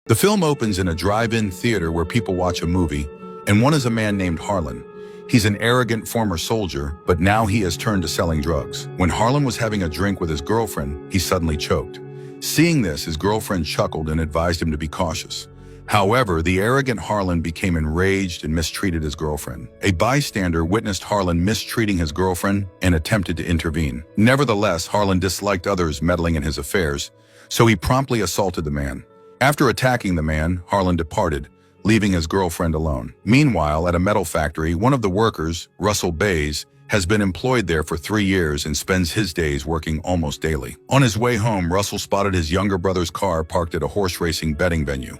The film opens in a drive-in theater where people watch a movie, and one is a man named Harlan. He's an arrogant former soldier, but now he has turned to selling drugs. When Harlan was having a drink with his girlfriend, he suddenly choked. Seeing this, his girlfriend chuckled and advised him to be cautious. However, the arrogant Harlan became enraged and mistreated his girlfriend. A bystander witnessed Harlan mistreating his girlfriend and attempted to intervene. Nevertheless, Harlan disliked others meddling in his affairs, so he promptly assaulted the man. After attacking the man, Harlan departed, leaving his girlfriend alone. Meanwhile, at a metal factory, one of the workers, Russell Bays, has been employed there for 3 years and spends his days working almost daily. On his way home, Russell spotted his younger brother's car parked at a horse racing betting venue.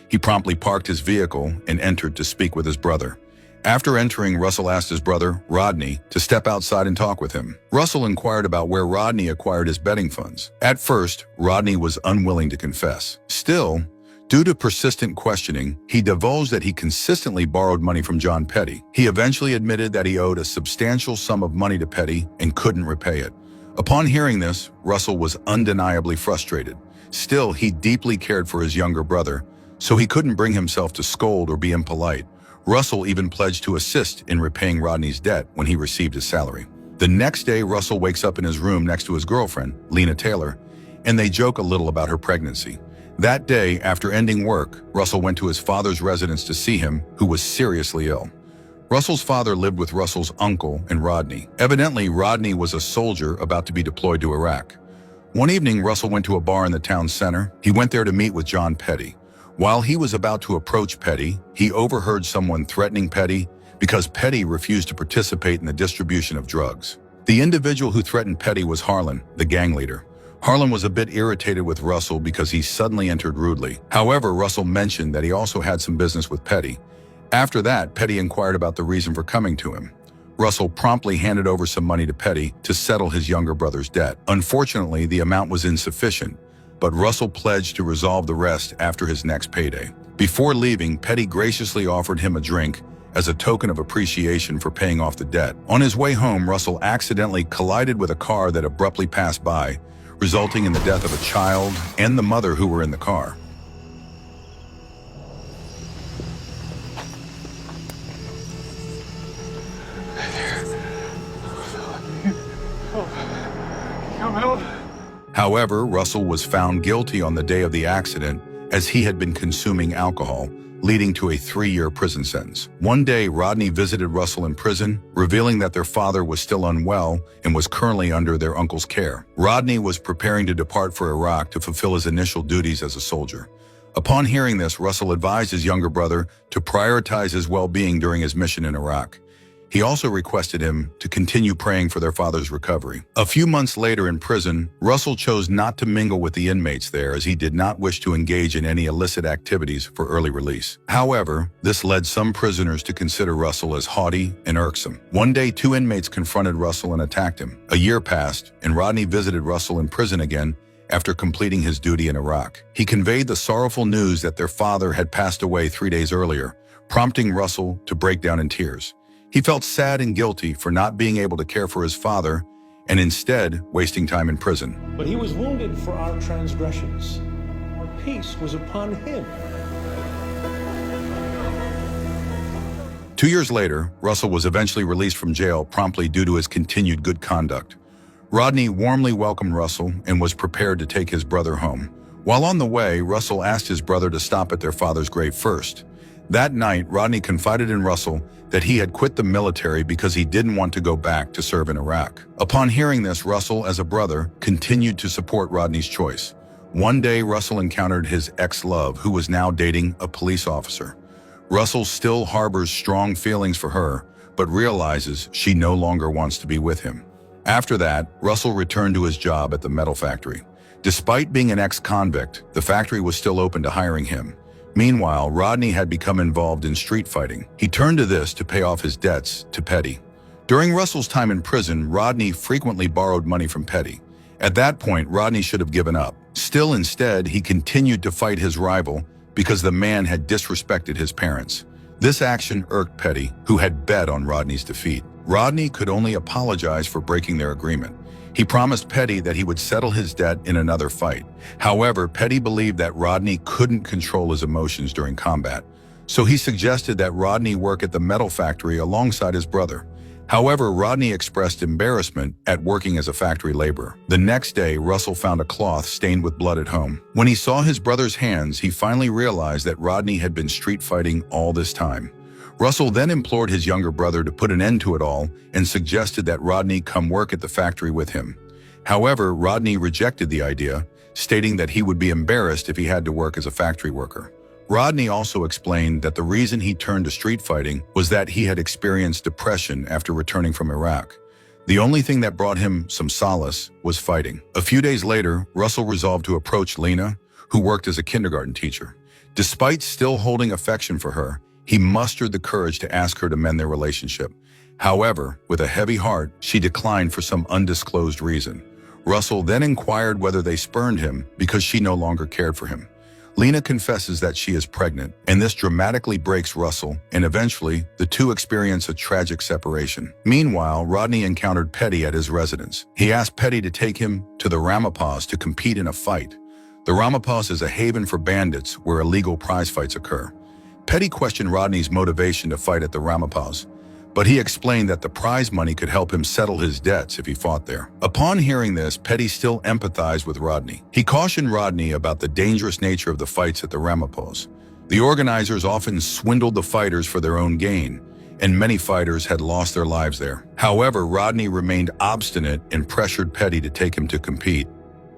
He promptly parked his vehicle and entered to speak with his brother. After entering, Russell asked his brother, Rodney, to step outside and talk with him. Russell inquired about where Rodney acquired his betting funds. At first, Rodney was unwilling to confess. Still, due to persistent questioning, he divulged that he consistently borrowed money from John Petty. He eventually admitted that he owed a substantial sum of money to Petty and couldn't repay it. Upon hearing this, Russell was undeniably frustrated. Still, he deeply cared for his younger brother, so he couldn't bring himself to scold or be impolite. Russell even pledged to assist in repaying Rodney's debt when he received his salary. The next day, Russell wakes up in his room next to his girlfriend, Lena Taylor, and they joke a little about her pregnancy. That day, after ending work, Russell went to his father's residence to see him, who was seriously ill. Russell's father lived with Russell's uncle and Rodney. Evidently, Rodney was a soldier about to be deployed to Iraq. One evening, Russell went to a bar in the town center. He went there to meet with John Petty. While he was about to approach Petty, he overheard someone threatening Petty because Petty refused to participate in the distribution of drugs. The individual who threatened Petty was Harlan, the gang leader. Harlan was a bit irritated with Russell because he suddenly entered rudely. However, Russell mentioned that he also had some business with Petty. After that, Petty inquired about the reason for coming to him. Russell promptly handed over some money to Petty to settle his younger brother's debt. Unfortunately, the amount was insufficient, but Russell pledged to resolve the rest after his next payday. Before leaving, Petty graciously offered him a drink as a token of appreciation for paying off the debt. On his way home, Russell accidentally collided with a car that abruptly passed by, resulting in the death of a child and the mother who were in the car. However, Russell was found guilty on the day of the accident as he had been consuming alcohol, leading to a 3-year prison sentence. One day, Rodney visited Russell in prison, revealing that their father was still unwell and was currently under their uncle's care. Rodney was preparing to depart for Iraq to fulfill his initial duties as a soldier. Upon hearing this, Russell advised his younger brother to prioritize his well-being during his mission in Iraq. He also requested him to continue praying for their father's recovery. A few months later in prison, Russell chose not to mingle with the inmates there as he did not wish to engage in any illicit activities for early release. However, this led some prisoners to consider Russell as haughty and irksome. One day, 2 inmates confronted Russell and attacked him. A year passed, and Rodney visited Russell in prison again after completing his duty in Iraq. He conveyed the sorrowful news that their father had passed away 3 days earlier, prompting Russell to break down in tears. He felt sad and guilty for not being able to care for his father and instead wasting time in prison. But he was wounded for our transgressions. Our peace was upon him. 2 years later, Russell was eventually released from jail promptly due to his continued good conduct. Rodney warmly welcomed Russell and was prepared to take his brother home. While on the way, Russell asked his brother to stop at their father's grave first. That night, Rodney confided in Russell that he had quit the military because he didn't want to go back to serve in Iraq. Upon hearing this, Russell, as a brother, continued to support Rodney's choice. One day, Russell encountered his ex-love, who was now dating a police officer. Russell still harbors strong feelings for her, but realizes she no longer wants to be with him. After that, Russell returned to his job at the metal factory. Despite being an ex-convict, the factory was still open to hiring him. Meanwhile, Rodney had become involved in street fighting. He turned to this to pay off his debts to Petty. During Russell's time in prison, Rodney frequently borrowed money from Petty. At that point, Rodney should have given up. Still, instead, he continued to fight his rival because the man had disrespected his parents. This action irked Petty, who had bet on Rodney's defeat. Rodney could only apologize for breaking their agreement. He promised Petty that he would settle his debt in another fight. However, Petty believed that Rodney couldn't control his emotions during combat, so he suggested that Rodney work at the metal factory alongside his brother. However, Rodney expressed embarrassment at working as a factory laborer. The next day, Russell found a cloth stained with blood at home. When he saw his brother's hands, he finally realized that Rodney had been street fighting all this time. Russell then implored his younger brother to put an end to it all and suggested that Rodney come work at the factory with him. However, Rodney rejected the idea, stating that he would be embarrassed if he had to work as a factory worker. Rodney also explained that the reason he turned to street fighting was that he had experienced depression after returning from Iraq. The only thing that brought him some solace was fighting. A few days later, Russell resolved to approach Lena, who worked as a kindergarten teacher. Despite still holding affection for her, he mustered the courage to ask her to mend their relationship. However, with a heavy heart, she declined for some undisclosed reason. Russell then inquired whether they spurned him because she no longer cared for him. Lena confesses that she is pregnant, and this dramatically breaks Russell, and eventually, the two experience a tragic separation. Meanwhile, Rodney encountered Petty at his residence. He asked Petty to take him to the Ramapaz to compete in a fight. The Ramapaz is a haven for bandits where illegal prize fights occur. Petty questioned Rodney's motivation to fight at the Ramapaz, but he explained that the prize money could help him settle his debts if he fought there. Upon hearing this, Petty still empathized with Rodney. He cautioned Rodney about the dangerous nature of the fights at the Ramapaz. The organizers often swindled the fighters for their own gain, and many fighters had lost their lives there. However, Rodney remained obstinate and pressured Petty to take him to compete.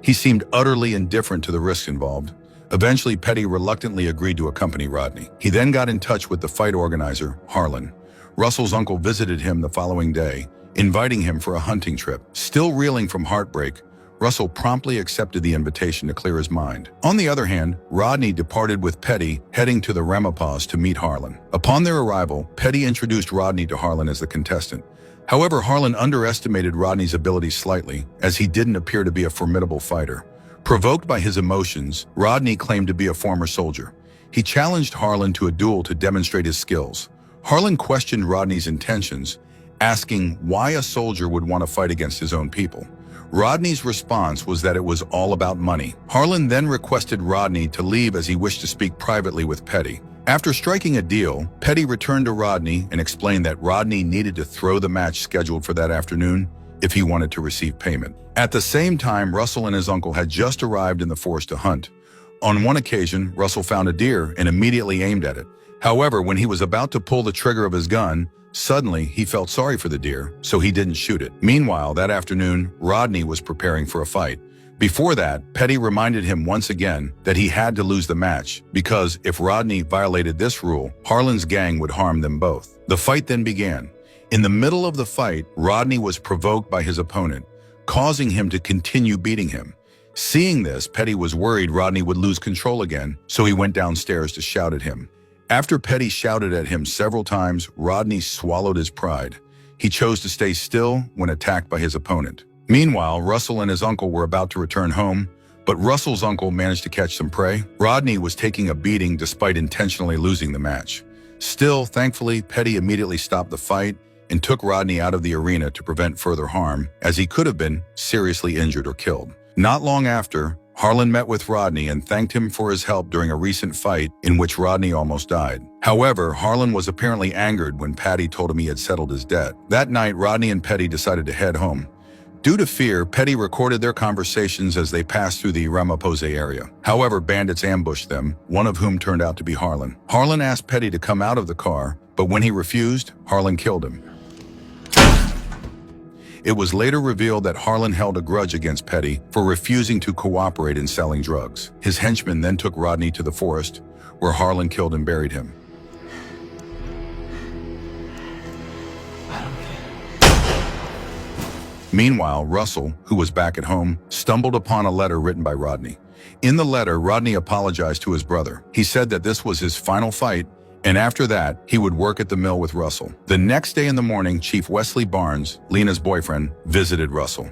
He seemed utterly indifferent to the risks involved. Eventually, Petty reluctantly agreed to accompany Rodney. He then got in touch with the fight organizer, Harlan. Russell's uncle visited him the following day, inviting him for a hunting trip. Still reeling from heartbreak, Russell promptly accepted the invitation to clear his mind. On the other hand, Rodney departed with Petty, heading to the Ramapaz to meet Harlan. Upon their arrival, Petty introduced Rodney to Harlan as the contestant. However, Harlan underestimated Rodney's abilities slightly, as he didn't appear to be a formidable fighter. Provoked by his emotions, Rodney claimed to be a former soldier. He challenged Harlan to a duel to demonstrate his skills. Harlan questioned Rodney's intentions, asking why a soldier would want to fight against his own people. Rodney's response was that it was all about money. Harlan then requested Rodney to leave as he wished to speak privately with Petty. After striking a deal, Petty returned to Rodney and explained that Rodney needed to throw the match scheduled for that afternoon if he wanted to receive payment. At the same time, Russell and his uncle had just arrived in the forest to hunt. On one occasion, Russell found a deer and immediately aimed at it. However, when he was about to pull the trigger of his gun, suddenly he felt sorry for the deer, so he didn't shoot it. Meanwhile, that afternoon, Rodney was preparing for a fight. Before that, Petty reminded him once again that he had to lose the match, because if Rodney violated this rule, Harlan's gang would harm them both. The fight then began. In the middle of the fight, Rodney was provoked by his opponent, causing him to continue beating him. Seeing this, Petty was worried Rodney would lose control again, so he went downstairs to shout at him. After Petty shouted at him several times, Rodney swallowed his pride. He chose to stay still when attacked by his opponent. Meanwhile, Russell and his uncle were about to return home, but Russell's uncle managed to catch some prey. Rodney was taking a beating despite intentionally losing the match. Still, thankfully, Petty immediately stopped the fight and took Rodney out of the arena to prevent further harm, as he could have been seriously injured or killed. Not long after, Harlan met with Rodney and thanked him for his help during a recent fight in which Rodney almost died. However, Harlan was apparently angered when Petty told him he had settled his debt. That night, Rodney and Petty decided to head home. Due to fear, Petty recorded their conversations as they passed through the Ramapaz area. However, bandits ambushed them, one of whom turned out to be Harlan. Harlan asked Petty to come out of the car, but when he refused, Harlan killed him. It was later revealed that Harlan held a grudge against Petty for refusing to cooperate in selling drugs. His henchmen then took Rodney to the forest, where Harlan killed and buried him. Meanwhile, Russell, who was back at home, stumbled upon a letter written by Rodney. In the letter, Rodney apologized to his brother. He said that this was his final fight, and after that, he would work at the mill with Russell. The next day in the morning, Chief Wesley Barnes, Lena's boyfriend, visited Russell.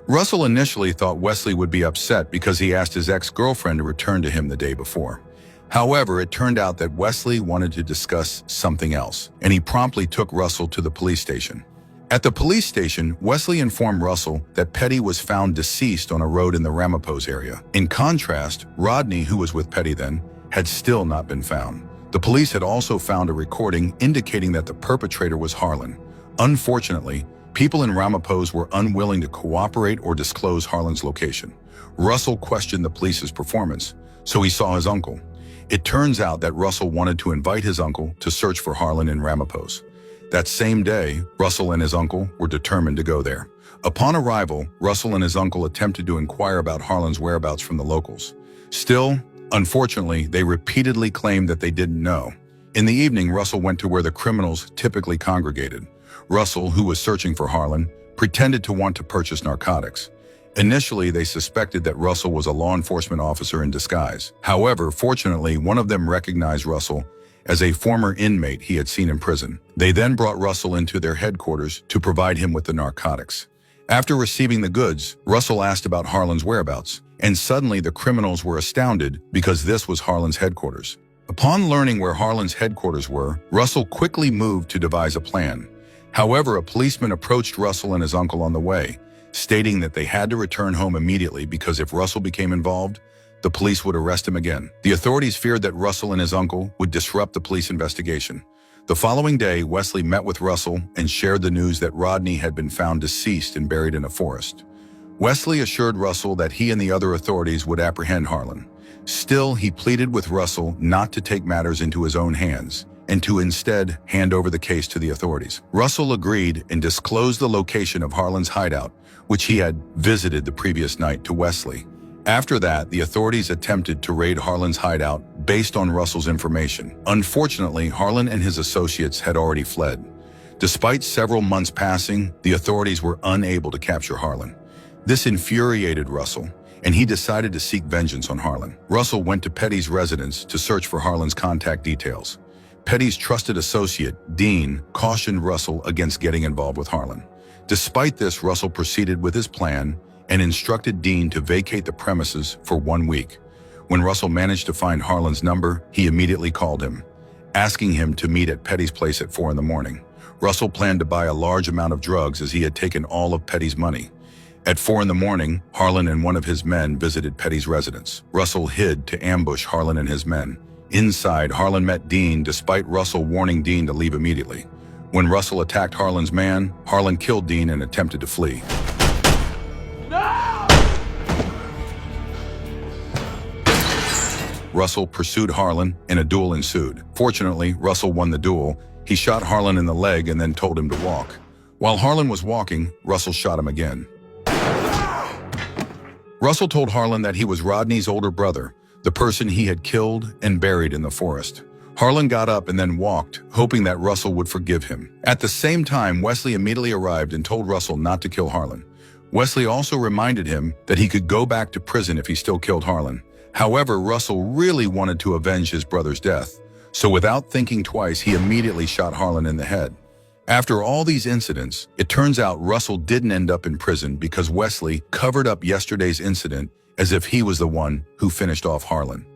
Russell initially thought Wesley would be upset because he asked his ex-girlfriend to return to him the day before. However, it turned out that Wesley wanted to discuss something else, and he promptly took Russell to the police station. At the police station, Wesley informed Russell that Petty was found deceased on a road in the Ramapos area. In contrast, Rodney, who was with Petty then, had still not been found. The police had also found a recording indicating that the perpetrator was Harlan. Unfortunately, people in Ramapos were unwilling to cooperate or disclose Harlan's location. Russell questioned the police's performance, so he saw his uncle. It turns out that Russell wanted to invite his uncle to search for Harlan in Ramapos. That same day, Russell and his uncle were determined to go there. Upon arrival, Russell and his uncle attempted to inquire about Harlan's whereabouts from the locals. Still, unfortunately, they repeatedly claimed that they didn't know. In the evening, Russell went to where the criminals typically congregated. Russell, who was searching for Harlan, pretended to want to purchase narcotics. Initially, they suspected that Russell was a law enforcement officer in disguise. However, fortunately, one of them recognized Russell as a former inmate he had seen in prison. They then brought Russell into their headquarters to provide him with the narcotics. After receiving the goods, Russell asked about Harlan's whereabouts, and suddenly the criminals were astounded because this was Harlan's headquarters. Upon learning where Harlan's headquarters were, Russell quickly moved to devise a plan. However, a policeman approached Russell and his uncle on the way, stating that they had to return home immediately because if Russell became involved, the police would arrest him again. The authorities feared that Russell and his uncle would disrupt the police investigation. The following day, Wesley met with Russell and shared the news that Rodney had been found deceased and buried in a forest. Wesley assured Russell that he and the other authorities would apprehend Harlan. Still, he pleaded with Russell not to take matters into his own hands and to instead hand over the case to the authorities. Russell agreed and disclosed the location of Harlan's hideout, which he had visited the previous night, to Wesley. After that, the authorities attempted to raid Harlan's hideout based on Russell's information. Unfortunately, Harlan and his associates had already fled. Despite several months passing, the authorities were unable to capture Harlan. This infuriated Russell, and he decided to seek vengeance on Harlan. Russell went to Petty's residence to search for Harlan's contact details. Petty's trusted associate, Dean, cautioned Russell against getting involved with Harlan. Despite this, Russell proceeded with his plan and instructed Dean to vacate the premises for 1 week. When Russell managed to find Harlan's number, he immediately called him, asking him to meet at Petty's place at 4 in the morning. Russell planned to buy a large amount of drugs as he had taken all of Petty's money. At 4 in the morning, Harlan and one of his men visited Petty's residence. Russell hid to ambush Harlan and his men. Inside, Harlan met Dean despite Russell warning Dean to leave immediately. When Russell attacked Harlan's man, Harlan killed Dean and attempted to flee. Russell pursued Harlan and a duel ensued. Fortunately, Russell won the duel. He shot Harlan in the leg and then told him to walk. While Harlan was walking, Russell shot him again. Russell told Harlan that he was Rodney's older brother, the person he had killed and buried in the forest. Harlan got up and then walked, hoping that Russell would forgive him. At the same time, Wesley immediately arrived and told Russell not to kill Harlan. Wesley also reminded him that he could go back to prison if he still killed Harlan. However, Russell really wanted to avenge his brother's death, so without thinking twice, he immediately shot Harlan in the head. After all these incidents, it turns out Russell didn't end up in prison because Wesley covered up yesterday's incident as if he was the one who finished off Harlan.